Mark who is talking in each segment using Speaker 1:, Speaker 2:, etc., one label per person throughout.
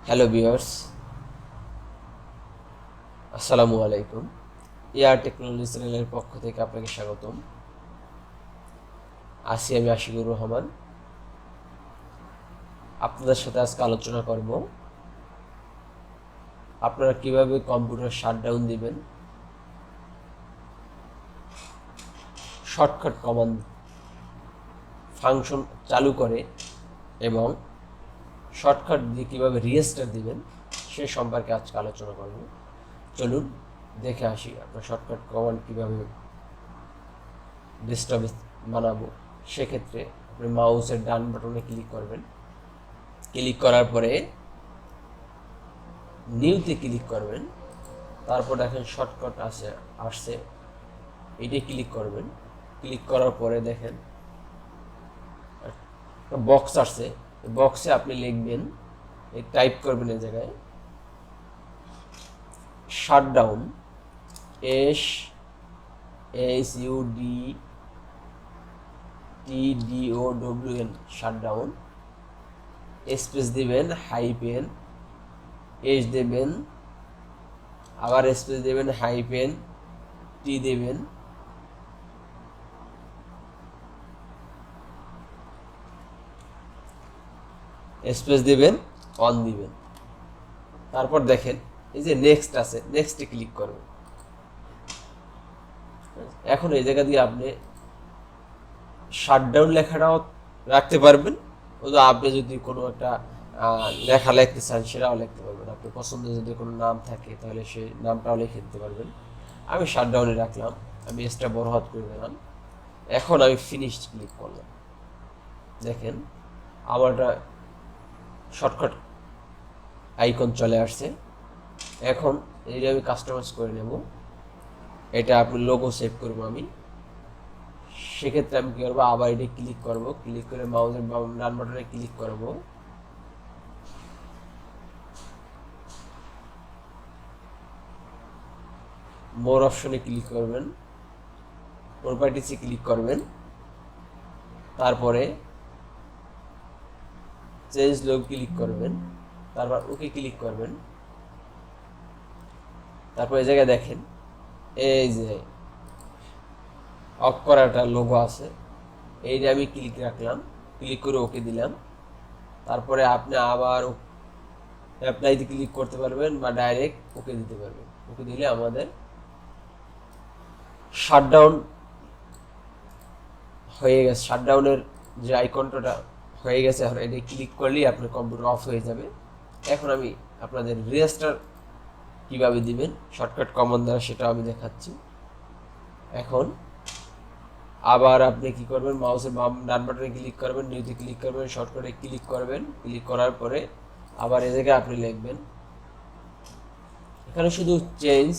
Speaker 1: Hello viewers, আসসালামু আলাইকুম। AR technology চ্যানেলের পক্ষ থেকে আপনাকে স্বাগতম। আমি আশিকুর রহমান। আপনাদের সাথে আজকে আলোচনা করব আপনারা কিভাবে কম্পিউটার শাটডাউন দিবেন, শর্টকাট কমান্ড ফাংশন চালু করে এবং শর্টকাট দিয়ে কীভাবে রিস্টার্ট দিবেন সে সম্পর্কে আজকে আলোচনা করব। চলুন দেখে আসি আপনার শর্টকাট কমান্ড কীভাবে ডেস্কটপে বানাবো। সেক্ষেত্রে আপনি মাউসের ডান বাটনে ক্লিক করবেন। ক্লিক করার পরে নিউতে ক্লিক করবেন। তারপর দেখেন শর্টকাট আসছে, এটাই ক্লিক করবেন। ক্লিক করার পরে দেখেন বক্স আসছে, বক্সে আপনি লিখবেন, টাইপ করবেন এই জায়গায় শাটডাউন, SHUDTDOWN শাটডাউন, স্পেস দিবেন, হাইপেন এস দেবেন, আবার স্পেস দেবেন, হাইপেন টি দেবেন, স্পেস দিবেন, অন দিবেন। তারপর দেখেন এই যে নেক্সট আছে, নেক্সটে ক্লিক করবেন। এখন এই জায়গা দিয়ে আপনি শাটডাউন লেখাটাও রাখতে পারবেন, আপনি যদি কোনো একটা লেখা লিখতে চান সেটাও লিখতে পারবেন। আপনার পছন্দের যদি কোনো নাম থাকে তাহলে সেই নামটাও লিখে দিতে পারবেন। আমি শাটডাউনে রাখলাম, আমি এক্সট্রা বড় হাত করে দিলাম। এখন আমি ফিনিশ ক্লিক করলাম। দেখেন আমার একটা শর্টকাট আইকন চলে আসছে। এখন এইটা আমি কাস্টমাইজ করে নেব। এটা আপনি লোগো সেভ করবো আমি। সেক্ষেত্রে আমি কী করবো, আবার এটা ক্লিক করব। ক্লিক করে মাউসের ডান বাটনে ক্লিক করব। মোর অপশনে ক্লিক করবেন, প্রপার্টিসে ক্লিক করবেন, তারপরে চেঞ্জ লোগো ক্লিক করবেন, তারপর ওকে ক্লিক করবেন। তারপর এই জায়গায় দেখেন এই যে অফ করা একটা লোগো আছে, এইটা আমি ক্লিক রাখলাম, ক্লিক করে ওকে দিলাম। তারপরে আপনি আবার অ্যাপ্লাইতে ক্লিক করতে পারবেন বা ডাইরেক্ট ওকে দিতে পারবেন। ওকে দিলে আমাদের শাটডাউন হয়ে গেছে। শাটডাউনের যে আইকনটা হয়ে গেছে, এখন এটা ক্লিক করলেই আপনার কম্পিউটার অফ হয়ে যাবে। এখন আমি আপনাদের রিস্টার্ট কীভাবে দিবেন শর্টকাট কমান্ড দ্বারা সেটা আমি দেখাচ্ছি। এখন আবার আপনি কি করবেন, মাউসের ডান বাটনে ক্লিক করবেন, নিউতে ক্লিক করবেন, শর্টকাটে ক্লিক করবেন। ক্লিক করার পরে আবার এ জায়গায় আপনি লিখবেন, এখানে শুধু চেঞ্জ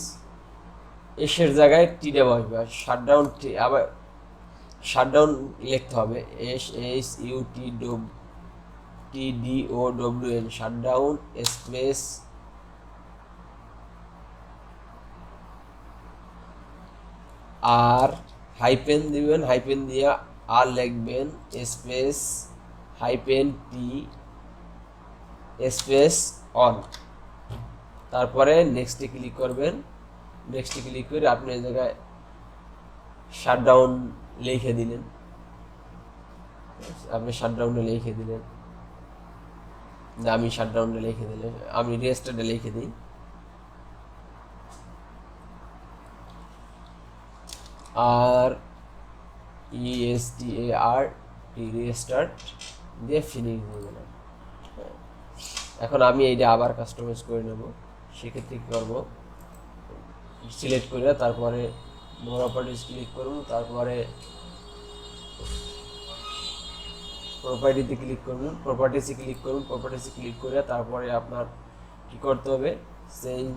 Speaker 1: এসের জায়গায় টিডে বসবে, আর শাটডাউন আবার শাটডাউন লিখতে হবে, SHUTTDOWN শাটডাউন স্পেস আর হাইপেন দিবেন, হাইপেন দিয়ে আর লিখবেন, space hyphen T space on. তারপরে নেক্সটে ক্লিক করবেন। নেক্সটে ক্লিক করে আপনি এই জায়গায় শাটডাউন লিখে দিলেন, আপনি শাটডাউনে লিখে দিলেন, আমি শাটডাউনে লিখে দিলেন, আমি রেজিস্টারে লিখে দিই। আর ESTAR রেজিস্টার্ড দিয়ে ফিনিশ দিয়ে দিলাম। এখন আমি এইটা আবার কাস্টমাইজ করে নেব। সেক্ষেত্রে কী করবো, সিলেক্ট করে তারপরে মোর প্রপার্টিস ক্লিক করুন, তারপরে প্রপার্টিতে ক্লিক করুন, প্রপার্টিসে ক্লিক করুন, প্রপার্টিসে ক্লিক করে তারপরে আপনার কী করতে হবে, চেঞ্জ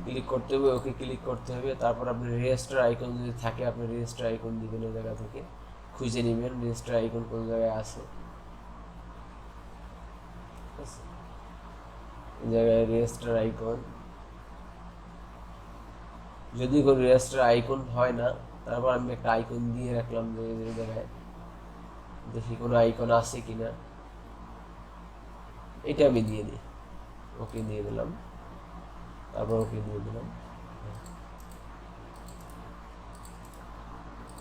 Speaker 1: ক্লিক করতে হবে, ওকে ক্লিক করতে হবে। তারপর আপনি রেজিস্টার আইকন যদি থাকে আপনি রেজিস্টার আইকন দিবেন, এই জায়গা থেকে খুঁজে নেবেন রেজিস্টার আইকন কোন জায়গায় আছে। এই জায়গায় রেজিস্টার আইকন, যদি কোনো রেজিস্টার আইকন হয় না তারপর আমি একটা আইকন দিয়ে রাখলাম যে এই জায়গায়, দেখি কোনো আইকন আছে কিনা, এটা আমি দিয়ে দিই। ওকে দিয়ে দিলাম, তারপর ওকে দিয়ে দিলাম।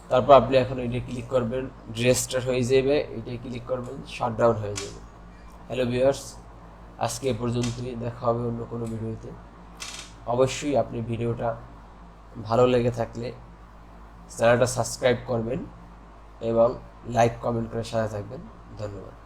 Speaker 1: তারপর আপনি এখন এটা ক্লিক করবেন, রেজিস্টার হয়ে যাবে, এটাই ক্লিক করবেন, শাটডাউন হয়ে যাবে। হ্যালো ভিউয়ার্স, আজকে এ পর্যন্তই, দেখা হবে অন্য কোনো ভিডিওতে। অবশ্যই আপনি ভিডিওটা ভালো লেগে থাকলে চ্যানেলটা সাবস্ক্রাইব করবেন এবং লাইক কমেন্ট করে সাথে থাকবেন। ধন্যবাদ।